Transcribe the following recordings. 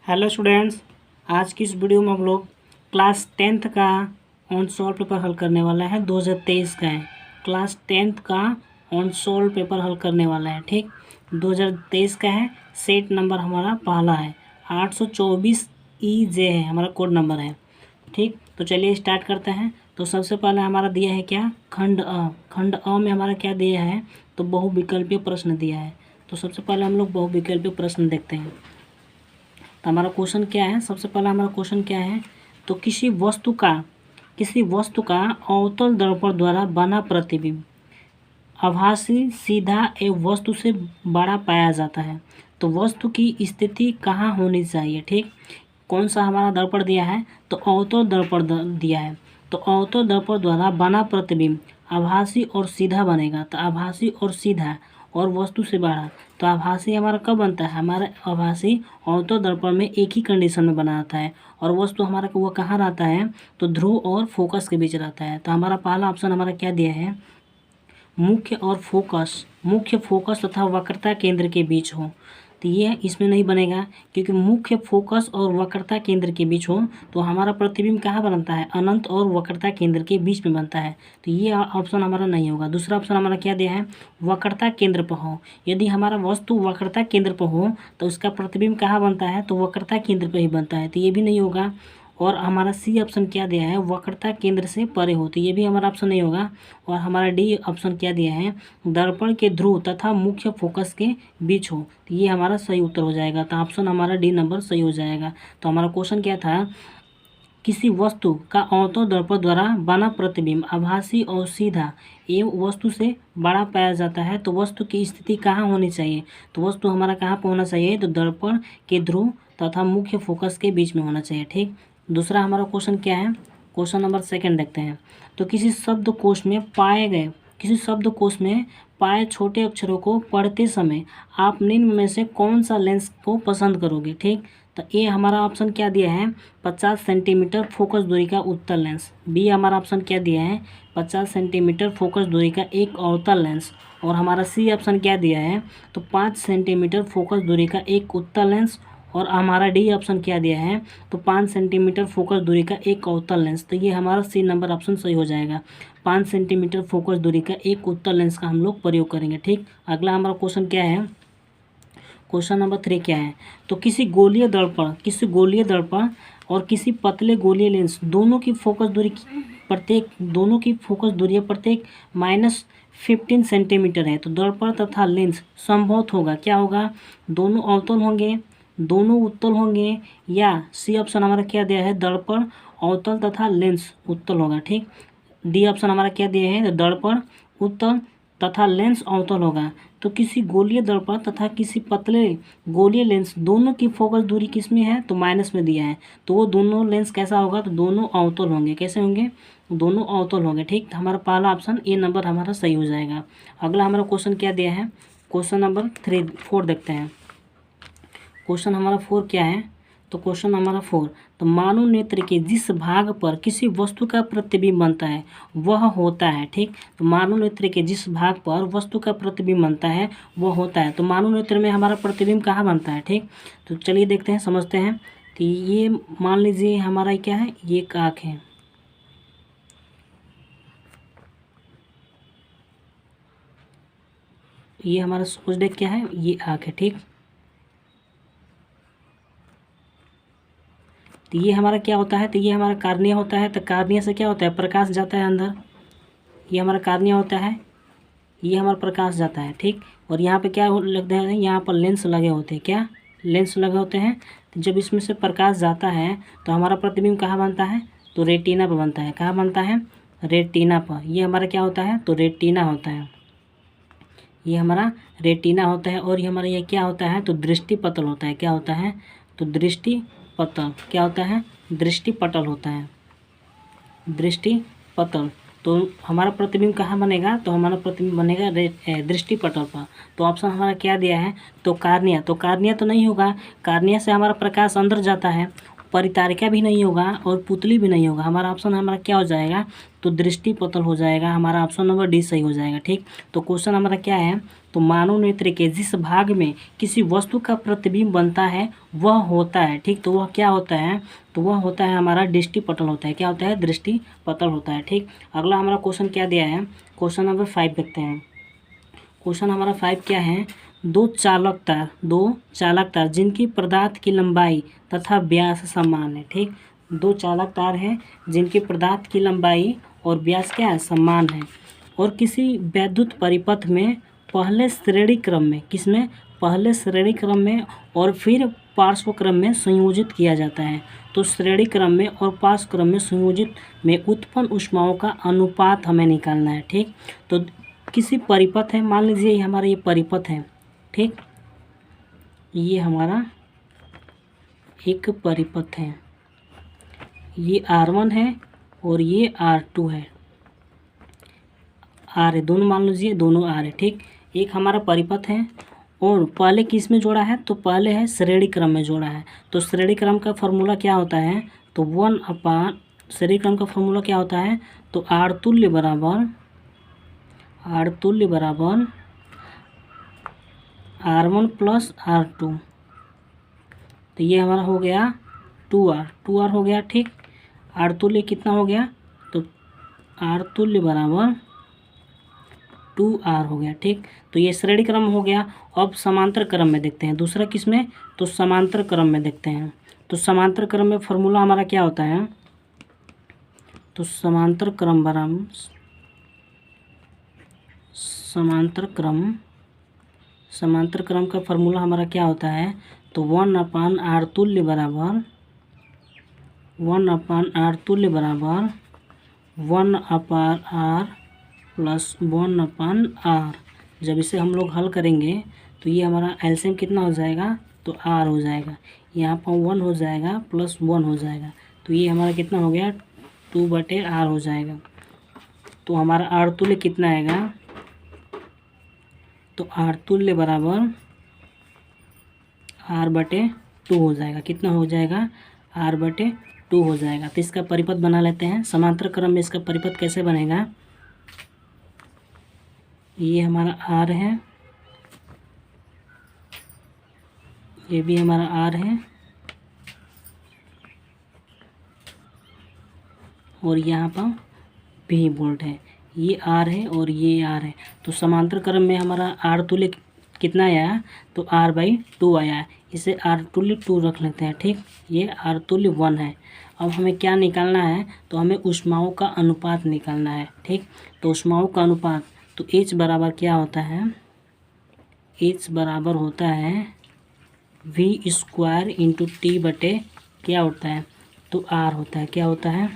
Hello students, आज की इस वीडियो में हम लोग क्लास 10th का ऑन सॉल्व पेपर हल करने वाला है। 2023 का है। क्लास 10th का ऑन सॉल्व पेपर हल करने वाला है। ठीक, 2023 का है। सेट नंबर हमारा पहला है, 824 EJ है हमारा कोड नंबर है। ठीक, तो चलिए स्टार्ट करते हैं। तो सबसे पहले हमारा दिया है क्या, खंड अ। खंड अ में हमारा क्या दिया है, तो बहुविकल्पीय प्रश्न दिया है। तो सबसे पहले हम लोग बहुविकल्पीय प्रश्न देखते हैं। तो हमारा क्वेश्चन क्या है, सबसे पहला हमारा क्वेश्चन क्या है, तो किसी वस्तु का अवतल दर्पण द्वारा बना प्रतिबिंब आभासी सीधा एक वस्तु से बड़ा पाया जाता है, तो वस्तु की स्थिति कहाँ होनी चाहिए। ठीक, कौन सा हमारा दर्पण दिया है, तो अवतल दर्पण दिया है। तो अवतल दर्पण द्वारा बना प्रतिबिंब आभासी और सीधा बनेगा। तो आभासी और सीधा और वस्तु से बड़ा, तो आभासी हमारा कब बनता है, हमारा आभासी अवतल दर्पण में एक ही कंडीशन में बना रहता है, और वस्तु हमारा वो कहाँ रहता है, तो ध्रुव और फोकस के बीच रहता है। तो हमारा पहला ऑप्शन हमारा क्या दिया है, मुख्य फोकस तथा वक्रता केंद्र के बीच हो। तो ये इसमें नहीं बनेगा, क्योंकि मुख्य फोकस और वक्रता केंद्र के बीच हो तो हमारा प्रतिबिंब कहाँ बनता है, अनंत और वक्रता केंद्र के बीच में बनता है। तो ये ऑप्शन हमारा नहीं होगा। दूसरा ऑप्शन हमारा क्या दिया है, वक्रता केंद्र पर हो। यदि हमारा वस्तु वक्रता केंद्र पर हो तो उसका प्रतिबिंब कहाँ बनता है, तो वक्रता केंद्र पर ही बनता है। तो ये भी नहीं होगा। और हमारा सी ऑप्शन क्या दिया है, वक्रता केंद्र से परे होती, ये भी हमारा ऑप्शन नहीं होगा। और हमारा डी ऑप्शन क्या दिया है, दर्पण के ध्रुव तथा मुख्य फोकस के बीच हो, तो ये हमारा सही उत्तर हो जाएगा। तो ऑप्शन हमारा डी नंबर सही हो जाएगा। तो हमारा क्वेश्चन क्या था, किसी वस्तु का अवतल दर्पण द्वारा बना प्रतिबिंब आभासी और सीधा एवं वस्तु से बड़ा पाया जाता है, तो वस्तु की स्थिति कहाँ होनी चाहिए। तो वस्तु हमारा कहाँ पर होना चाहिए, तो दर्पण के ध्रुव तथा मुख्य फोकस के बीच में होना चाहिए। ठीक, दूसरा हमारा क्वेश्चन क्या है, क्वेश्चन नंबर 2 देखते हैं। तो किसी शब्दकोश में पाए छोटे अक्षरों को पढ़ते समय आप निम्न में से कौन सा लेंस को पसंद करोगे। ठीक, तो ए हमारा ऑप्शन क्या दिया है, 50 सेंटीमीटर फोकस दूरी का उत्तल लेंस। बी हमारा ऑप्शन क्या दिया है, 50 सेंटीमीटर फोकस दूरी का एक अवतल लेंस। और हमारा सी ऑप्शन क्या दिया है, तो 5 सेंटीमीटर फोकस दूरी का एक उत्तल लेंस। और हमारा डी ऑप्शन क्या दिया है, तो 5 सेंटीमीटर फोकस दूरी का एक अवतल लेंस। तो ये हमारा सी नंबर ऑप्शन सही हो जाएगा। 5 सेंटीमीटर फोकस दूरी का एक उत्तल लेंस का हम लोग प्रयोग करेंगे। ठीक, अगला हमारा क्वेश्चन क्या है, क्वेश्चन नंबर 3 क्या है, तो किसी गोलीय दर्पण और किसी पतले गोलीय लेंस दोनों की फोकस दूरी प्रत्येक -15 सेंटीमीटर है। तो दर्पण तथा लेंस संभवत होगा, क्या होगा, दोनों अवतल होंगे, दोनों उत्तल होंगे, या सी ऑप्शन हमारा क्या दिया है, दर्पण अवतल तथा लेंस उत्तल होगा। ठीक, डी ऑप्शन हमारा क्या दिया है, दर्पण उत्तल तथा लेंस अवतल होगा। तो किसी गोलीय दर्पण तथा किसी पतले गोलीय लेंस दोनों की फोकस दूरी किस में है, तो माइनस में दिया है। तो वो दोनों लेंस कैसा होगा, तो दोनों अवतल होंगे। कैसे होंगे, दोनों अवतल होंगे। ठीक, तो हमारा पहला ऑप्शन ए नंबर हमारा सही हो जाएगा। अगला हमारा क्वेश्चन क्या दिया है, क्वेश्चन नंबर 4 देखते हैं। क्वेश्चन हमारा 4 क्या है, तो क्वेश्चन हमारा 4, तो मानव नेत्र के जिस भाग पर किसी वस्तु का प्रतिबिंब बनता है वह होता है। ठीक, तो मानव नेत्र के जिस भाग पर वस्तु का प्रतिबिंब बनता है वह होता है। तो मानव नेत्र में हमारा प्रतिबिंब कहाँ बनता है। ठीक, तो चलिए देखते हैं, समझते हैं। तो ये मान लीजिए हमारा क्या है, ये एक आँख है, ये हमारा सोच देख क्या है, ये आँख है। ठीक, तो ये हमारा क्या होता है, तो ये हमारा कार्निया होता है। तो कार्निया से क्या होता है, प्रकाश जाता है अंदर, ये हमारा कार्निया होता है, ये हमारा प्रकाश जाता है। ठीक, और यहाँ पे क्या लगते हैं, यहाँ पर लेंस लगे होते हैं, क्या लेंस लगे होते हैं। तो जब इसमें से प्रकाश जाता है तो हमारा प्रतिबिंब कहाँ बनता है, तो रेटिना पर बनता है। कहाँ बनता है, रेटिना पर। ये हमारा क्या होता है, तो रेटिना होता है, ये हमारा रेटिना होता है। और ये हमारा ये क्या होता है, तो दृष्टिपटल होता है। क्या होता है, तो दृष्टिपटल क्या होता है, दृष्टिपटल होता है, दृष्टिपटल। तो हमारा प्रतिबिंब कहाँ बनेगा, तो हमारा प्रतिबिंब बनेगा दृष्टिपटल पर। तो ऑप्शन हमारा क्या दिया है, तो कार्निया। तो कार्निया तो नहीं होगा, कार्निया से हमारा प्रकाश अंदर जाता है परितारिका भी नहीं होगा और पुतली भी नहीं होगा। हमारा ऑप्शन हमारा क्या हो जाएगा, तो दृष्टिपतल हो जाएगा। हमारा ऑप्शन नंबर डी सही हो जाएगा। ठीक, तो क्वेश्चन हमारा क्या है, तो मानव नेत्र के जिस भाग में किसी वस्तु का प्रतिबिंब बनता है वह होता है। ठीक, तो वह क्या होता है, तो वह होता है हमारा दृष्टिपटल होता है। क्या होता है, दृष्टिपटल होता है। ठीक, अगला हमारा क्वेश्चन क्या दिया है, क्वेश्चन नंबर 5 देखते हैं। क्वेश्चन हमारा 5 क्या है, दो चालक तार जिनकी पदार्थ की लंबाई तथा व्यास समान है। ठीक, दो चालक तार हैं जिनकी पदार्थ की लंबाई और व्यास क्या है, समान है, और किसी वैद्युत परिपथ में पहले श्रेणी क्रम में, किसमें, पहले श्रेणी क्रम में और फिर पार्श्व क्रम में संयोजित किया जाता है। तो श्रेणी क्रम में और पार्श्व क्रम में संयोजित में उत्पन्न ऊष्माओं का अनुपात हमें निकालना है। ठीक, तो किसी परिपथ है, मान लीजिए ये हमारा ये परिपथ है। ठीक, ये हमारा एक परिपथ है, ये R1 है और ये R2 है, R है, दोनों मान लीजिए दोनों R है। ठीक, एक हमारा परिपथ है और पहले किस में जोड़ा है, तो पहले है श्रेणी क्रम में जोड़ा है। तो श्रेणी क्रम का फॉर्मूला क्या होता है, तो 1/, श्रेणी क्रम का फॉर्मूला क्या होता है, तो R तुल्य बराबर R1 प्लस R2। तो ये हमारा हो गया 2R हो गया। ठीक, R तुल्य कितना हो गया, तो R तुल्य बराबर 2R हो गया। ठीक, तो ये श्रेणी क्रम हो गया। अब समांतर क्रम में देखते हैं, दूसरा किस में, तो समांतर क्रम में देखते हैं। तो समांतर क्रम में फॉर्मूला हमारा क्या होता है, तो समांतर क्रम बराबर समांतर क्रम का फॉर्मूला हमारा क्या होता है, तो 1/R तुल्य बराबर 1/R प्लस 1/R। जब इसे हम लोग हल करेंगे तो ये हमारा एलसीएम कितना हो जाएगा, तो R हो जाएगा। यहाँ पर 1 हो जाएगा प्लस 1 हो जाएगा, तो ये हमारा कितना हो गया, 2/R हो जाएगा। तो हमारा R तुल्य कितना आएगा, तो R तुल्य बराबर R/2 हो जाएगा। कितना हो जाएगा, R/2 हो जाएगा। तो इसका परिपथ बना लेते हैं। समांतर क्रम में इसका परिपथ कैसे बनेगा, ये हमारा R है, ये भी हमारा R है, और यहाँ पर V वोल्ट है, ये R है और ये R है। तो समांतर क्रम में हमारा R तुल्य कितना आया, तो R/2 आया। इसे R तुल्य 2 रख लेते हैं। ठीक, ये R तुल्य 1 है। अब हमें क्या निकालना है, तो हमें ऊष्माओं का अनुपात निकालना है। ठीक, तो ऊष्माओं का अनुपात, तो H बराबर क्या होता है, H बराबर होता है V² इंटू T बटे क्या होता है, तो R होता है। क्या होता है,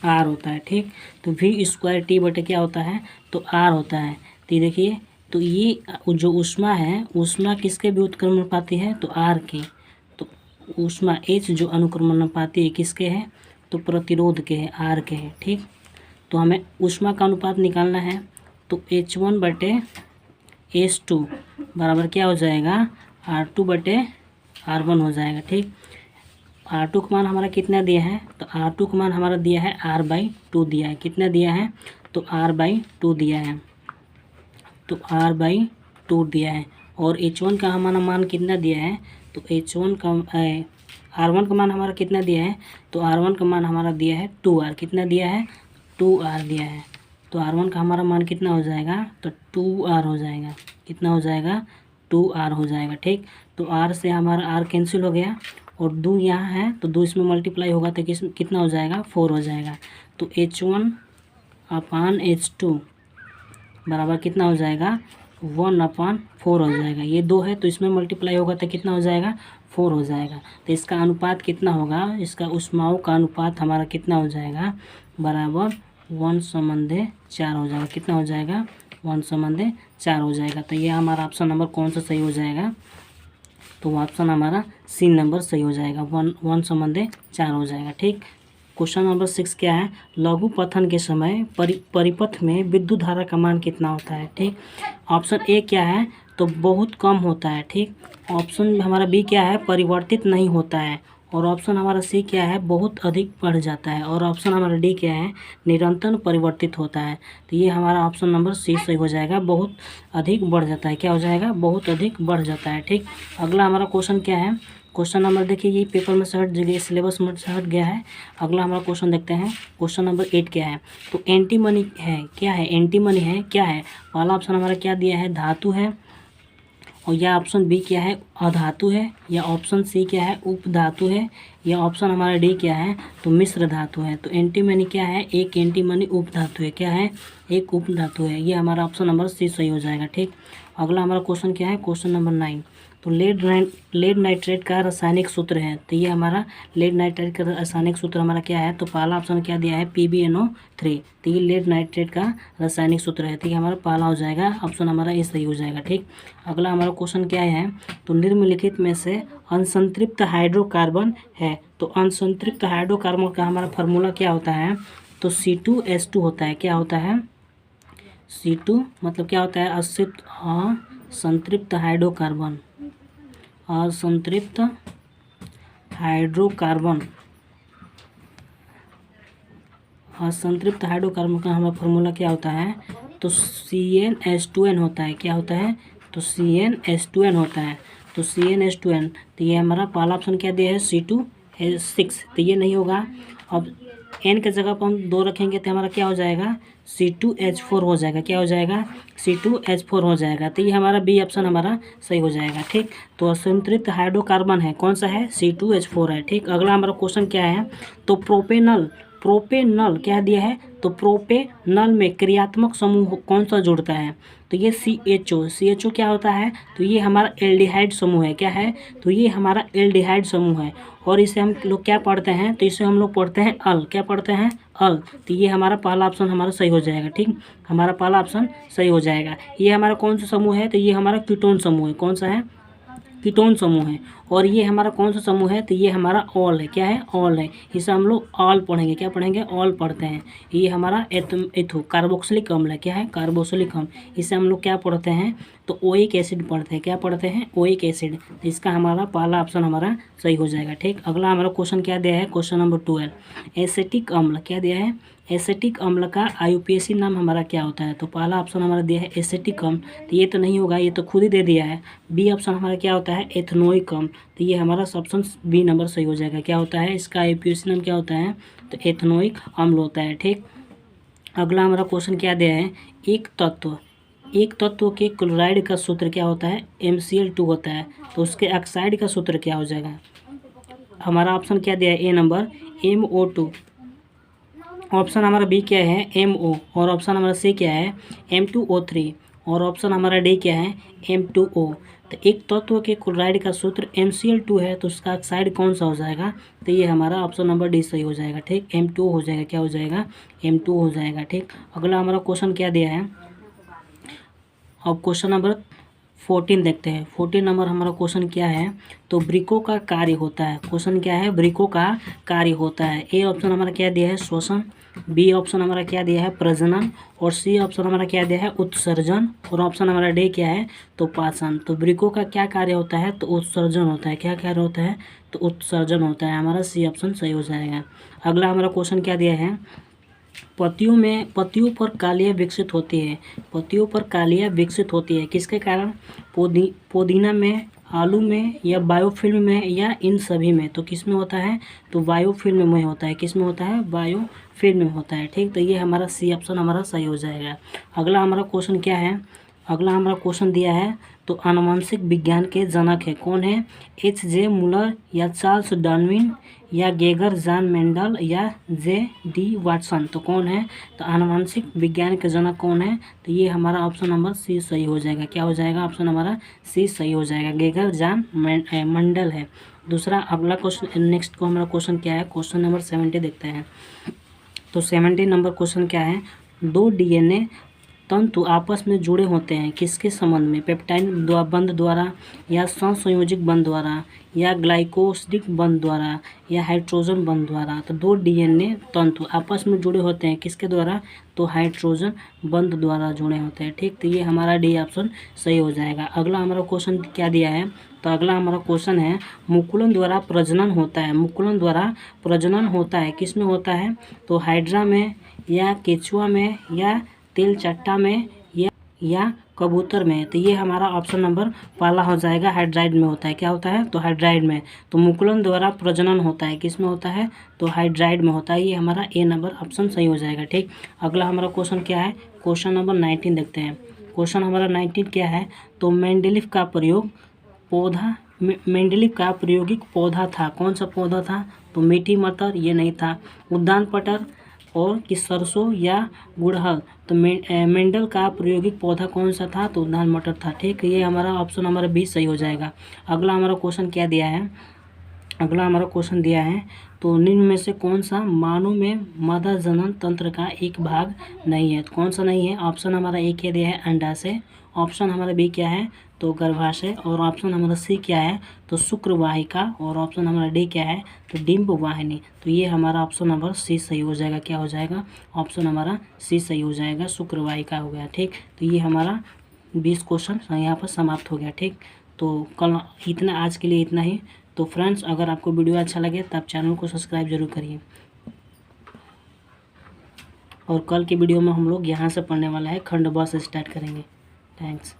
R होता है। ठीक, तो V² T बटे क्या होता है, तो R होता है। तो ये देखिए, तो ये जो ऊष्मा है, ऊष्मा किसके भी उत्क्रमण पाती है, तो R के। तो ऊष्मा H जो अनुक्रमण पाती है किसके है, तो प्रतिरोध के है, R के है। ठीक, तो हमें ऊष्मा का अनुपात निकालना है। तो H1/S2 बराबर क्या हो जाएगा, R2/R1 हो जाएगा। ठीक, R2 का मान हमारा कितना दिया है, तो R2 का मान हमारा दिया है R/2 दिया है। कितना दिया है, तो R/2 दिया है, तो R/2 दिया है। और H1 का हमारा मान कितना दिया है, तो R1 का मान हमारा कितना दिया है, तो R1 का मान हमारा दिया है 2R। कितना दिया है, 2R दिया है। तो R1 का हमारा मान कितना हो जाएगा, तो 2R हो जाएगा। कितना हो जाएगा, 2R हो जाएगा। ठीक, तो R से हमारा R कैंसिल हो गया और 2 यहाँ है, तो 2 इसमें मल्टीप्लाई होगा तो कितना हो जाएगा, 4 हो जाएगा। तो H1/H2 बराबर कितना हो जाएगा, 1/4 हो जाएगा। ये 2 है तो इसमें मल्टीप्लाई होगा तो कितना हो जाएगा, 4 हो जाएगा। तो इसका अनुपात कितना होगा, इसका ऊष्माओं का अनुपात हमारा कितना हो जाएगा, बराबर 1/4 हो जाएगा। कितना हो जाएगा, 1/4 हो जाएगा। तो ये हमारा ऑप्शन नंबर कौन सा सही हो जाएगा, तो ऑप्शन हमारा सी नंबर सही हो जाएगा, 1/4 हो जाएगा। ठीक, क्वेश्चन नंबर 6 क्या है, लघु पथन के समय परिपथ में विद्युत धारा का मान कितना होता है। ठीक, ऑप्शन ए क्या है, तो बहुत कम होता है। ठीक, ऑप्शन हमारा बी क्या है, परिवर्तित नहीं होता है। और ऑप्शन हमारा सी क्या है, बहुत अधिक बढ़ जाता है। और ऑप्शन हमारा डी क्या है, निरंतर परिवर्तित होता है। तो ये हमारा ऑप्शन नंबर सी सही हो जाएगा, बहुत अधिक बढ़ जाता है। क्या हो जाएगा, बहुत अधिक बढ़ जाता है। ठीक, अगला हमारा क्वेश्चन क्या है, क्वेश्चन नंबर देखिए, ये पेपर में से हट गया, सिलेबस में से हट गया है। अगला हमारा क्वेश्चन देखते हैं, क्वेश्चन नंबर 8 क्या है। तो एंटी मनी है, क्या है, एंटी मनी है, क्या है। पहला ऑप्शन हमारा क्या दिया है, धातु है, और या ऑप्शन बी क्या है, अधातु है, या ऑप्शन सी क्या है, उपधातु है, या ऑप्शन हमारा डी क्या है, तो मिश्र धातु है। तो एंटीमनी क्या है, एक एंटीमनी उपधातु है। क्या है, एक उपधातु है। ये हमारा ऑप्शन नंबर सी सही हो जाएगा। ठीक, अगला हमारा क्वेश्चन क्या है, क्वेश्चन नंबर 9। तो लेड नाइट्रेट का रासायनिक सूत्र है। तो ये हमारा लेड नाइट्रेट का रासायनिक सूत्र हमारा क्या है, तो पहला ऑप्शन क्या दिया है, PbNO3। तो ये लेड नाइट्रेट का रासायनिक सूत्र है। तो ये हमारा पहला हो जाएगा, ऑप्शन हमारा ये सही हो जाएगा। ठीक, अगला हमारा क्वेश्चन क्या है, तो निम्नलिखित में से असंतृप्त हाइड्रोकार्बन है। तो असंतृप्त हाइड्रोकार्बन का हमारा फार्मूला क्या होता है, तो C2H2 होता है। क्या होता है, C2 मतलब क्या होता है, असंतृप्त हाइड्रोकार्बन, असंतृप्त हाइड्रोकार्बन, असंतृप्त हाइड्रोकार्बन का हमारा फार्मूला क्या होता है, तो CnH2n होता है। क्या होता है, तो CnH2n होता है। तो CnH2n, तो ये हमारा पहला ऑप्शन क्या दिया है, C2H6। तो ये नहीं होगा, अब n के जगह पर हम 2 रखेंगे तो हमारा क्या हो जाएगा, C2H4 हो जाएगा। क्या हो जाएगा, C2H4 हो जाएगा। तो ये हमारा बी ऑप्शन हमारा सही हो जाएगा। ठीक, तो असंतृप्त हाइड्रोकार्बन है, कौन सा है, C2H4 है। ठीक, अगला हमारा क्वेश्चन क्या है, तो प्रोपेनल क्या दिया है, तो प्रोपेनल में क्रियात्मक समूह कौन सा जुड़ता है, तो ये CHO क्या होता है, तो ये हमारा एल्डिहाइड समूह है। क्या है, तो ये हमारा एल्डिहाइड समूह है। और इसे हम लोग क्या पढ़ते हैं, तो इसे हम लोग पढ़ते हैं अल। क्या पढ़ते हैं, अल। तो ये हमारा पहला ऑप्शन हमारा सही हो जाएगा। ठीक, हमारा पहला ऑप्शन सही हो जाएगा। ये हमारा कौन सा समूह है, तो ये हमारा कीटोन समूह है। कौन सा है, कीटोन समूह है। और ये हमारा कौन सा समूह है, तो ये हमारा ऑल है। क्या है, ऑल है। इसे हम लोग ऑल पढ़ेंगे। क्या पढ़ेंगे, ऑल पढ़ते हैं। ये हमारा एथो कार्बोक्सिलिक अम्ल है। क्या है, कार्बोक्सिलिक अम्ल। इसे हम लोग क्या पढ़ते हैं, तो ओइक एसिड पढ़ते हैं। क्या पढ़ते हैं, ओइक एसिड। तो इसका हमारा पहला ऑप्शन हमारा सही हो जाएगा। ठीक, अगला हमारा क्वेश्चन क्या दिया है, क्वेश्चन नंबर 12। एसिटिक अम्ल क्या दिया है, एसिटिक अम्ल का IUPAC नाम हमारा क्या होता है, तो पहला ऑप्शन हमारा दिया है एसिटिक अम्ल। तो ये तो नहीं होगा, ये तो खुद ही दे दिया है। बी ऑप्शन हमारा क्या होता है, एथनोइक अम्ल। तो ये हमारा ऑप्शन बी नंबर सही हो जाएगा। क्या होता है, इसका IUPAC नाम क्या होता है, तो एथनोइक अम्ल होता है। ठीक, अगला हमारा क्वेश्चन क्या दिया है, एक तत्व के क्लोराइड का सूत्र क्या होता है, MCl2 होता है। तो उसके ऑक्साइड का सूत्र क्या हो जाएगा, हमारा ऑप्शन क्या दिया है, ए नंबर MO2। ऑप्शन हमारा बी क्या है, MO। और ऑप्शन हमारा सी क्या है, M2O3। और ऑप्शन हमारा डी क्या है, M2O। तो एक तत्व के क्लोराइड का सूत्र MCl2 है, तो उसका ऑक्साइड कौन सा हो जाएगा, तो ये हमारा ऑप्शन नंबर डी सही हो जाएगा। ठीक, M2O हो जाएगा। क्या हो जाएगा, M2O हो जाएगा। ठीक, अगला हमारा क्वेश्चन क्या दिया है, अब क्वेश्चन नंबर 14 देखते हैं। 14 नंबर हमारा क्वेश्चन क्या है, तो वृक्कों का कार्य होता है। क्वेश्चन क्या है, वृक्कों का कार्य होता है। ए ऑप्शन हमारा क्या दिया है, श्वसन। बी ऑप्शन हमारा क्या दिया है, प्रजनन। और सी ऑप्शन हमारा क्या दिया है, उत्सर्जन। और ऑप्शन हमारा डी क्या है, तो पाचन। तो वृक्कों का क्या कार्य होता है, तो उत्सर्जन होता है। क्या कार्य होता है, तो उत्सर्जन होता है। हमारा सी ऑप्शन सही हो जाएगा। अगला हमारा क्वेश्चन क्या दिया है, पत्तियों पर कालियाँ विकसित होती है। पत्तियों पर कालियाँ विकसित होती है किसके कारण, पुदीना में, आलू में, या बायोफिल्म में, या इन सभी में। तो किस में होता है, तो बायोफिल्म में होता है। किस में होता है, बायोफिल्म में होता है। ठीक, तो ये हमारा सी ऑप्शन हमारा सही हो जाएगा। अगला हमारा क्वेश्चन क्या है, अगला हमारा क्वेश्चन दिया है, तो आनुवंशिक विज्ञान के जनक है, कौन है, H.J. मूलर, या चार्ल्स डार्विन, या गेगर जॉन मेंडल, या J.D. वाटसन। तो कौन है, तो आनुवंशिक विज्ञान के जनक कौन है, तो ये हमारा ऑप्शन नंबर सी सही हो जाएगा। क्या हो जाएगा, ऑप्शन हमारा सी सही हो जाएगा, गेगर जॉन मेंडल है। दूसरा अगला क्वेश्चन, नेक्स्ट को हमारा क्वेश्चन क्या है, क्वेश्चन नंबर 70 देखते हैं। तो 70 नंबर क्वेश्चन क्या है, दो DNA तंतु आपस में जुड़े होते हैं किसके संबंध में, पेप्टाइड बंध द्वारा या सहसंयोजक बंध द्वारा या ग्लाइकोसिडिक बंध द्वारा या हाइड्रोजन बंध द्वारा। तो 2 डीएनए तंतु आपस में जुड़े होते हैं किसके द्वारा, तो हाइड्रोजन बंध द्वारा जुड़े होते हैं। ठीक, तो ये हमारा डी ऑप्शन सही हो जाएगा। अगला हमारा क्वेश्चन क्या दिया है, तो अगला हमारा क्वेश्चन है मुकुलन द्वारा प्रजनन होता है। मुकुलन द्वारा प्रजनन होता है किस में होता है, तो हाइड्रा में या केचुआ में या तेलचट्टा में या कबूतर में। तो ये हमारा ऑप्शन नंबर पहला हो जाएगा, हाइड्राइड में होता है। क्या होता है, तो हाइड्राइड में। तो मुकुलन द्वारा प्रजनन होता है किस में होता है, तो हाइड्राइड में होता है। ये हमारा ए नंबर ऑप्शन सही हो जाएगा। ठीक, अगला हमारा क्वेश्चन क्या है, क्वेश्चन नंबर 19 देखते हैं। क्वेश्चन हमारा 19 क्या है, तो मेंडेलीव का प्रायोगिक पौधा था। कौन सा पौधा था, तो मीठी मटर, ये नहीं था। उद्यान पटर और कि सरसों या गुड़हल। तो मेंडल का प्रायोगिक पौधा कौन सा था, तो उद्यान मटर था। ठीक, ये हमारा ऑप्शन हमारा बी सही हो जाएगा। अगला हमारा क्वेश्चन क्या दिया है, अगला हमारा क्वेश्चन दिया है, तो निम्न में से कौन सा मानव में मादा जनन तंत्र का एक भाग नहीं है। तो कौन सा नहीं है, ऑप्शन हमारा ए क्या दिया है, अंडाशय। ऑप्शन हमारा बी क्या है, तो गर्भाशय। और ऑप्शन हमारा सी क्या है, तो शुक्रवाहिका। और ऑप्शन हमारा डी क्या है, तो डिंब वाहिनी। तो ये हमारा ऑप्शन नंबर सी सही हो जाएगा। क्या हो जाएगा, ऑप्शन हमारा सी सही हो जाएगा, शुक्रवाहिका हो गया। ठीक, तो ये हमारा 20 क्वेश्चन यहाँ पर समाप्त हो गया। ठीक, तो कल इतना, आज के लिए इतना ही। तो फ्रेंड्स, अगर आपको वीडियो अच्छा लगे तो आप चैनल को सब्सक्राइब जरूर करिए। और कल के वीडियो में हम लोग यहाँ से पढ़ने वाला है, खंड ब से स्टार्ट करेंगे। थैंक्स।